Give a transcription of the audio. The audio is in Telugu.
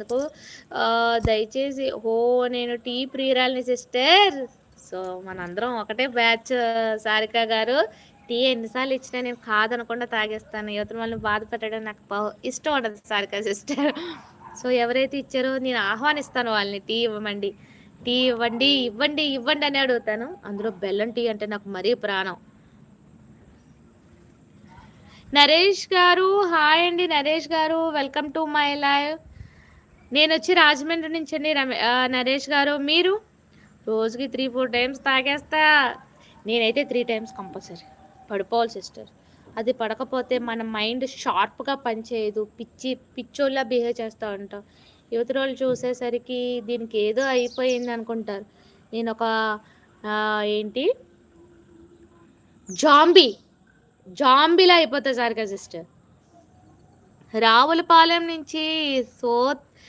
చేసినందుకు. దయచేసి నేను టీ ప్రియురాలిని సిస్టర్. సో, మనందరం ఒకటే బ్యాచ్ సారిక గారు. టీ ఎన్ని సార్లు ఇచ్చినా నేను కాదనకుండా తాగేస్తాను. యువతల వాళ్ళని బాధ పెట్టడం నాకు ఇష్టం ఉండదు సారిక సిస్టర్. సో, ఎవరైతే ఇచ్చారో నేను ఆహ్వానిస్తాను వాళ్ళని టీ ఇవ్వమండి. టీ ఇవ్వండి, ఇవ్వండి, ఇవ్వండి అని అడుగుతాను. అందులో బెల్లం టీ అంటే నాకు మరీ ప్రాణం. నరేష్ గారు, హాయ్ అండి నరేష్ గారు. Welcome to my live. నేనొచ్చి రాజమండ్రి నుంచండి నరేష్ గారు. మీరు? రోజుకి 3-4 టైమ్స్ తాగేస్తా. నేనైతే 3 టైమ్స్ కంపల్సరీ. పడిపోవాలి సిస్టర్. అది పడకపోతే మన మైండ్ షార్ప్‌గా పనిచేయదు. పిచ్చోల్లా బిహేవ్ చేస్తా ఉంటాం. యువతలోళ్ళు చూసేసరికి దీనికి ఏదో అయిపోయిందనుకుంటారు. నేనొక ఏంటి జాంబీ. జాంబీలా అయిపోతా సారిక సిస్టర్. రావులపాలెం నుంచి సో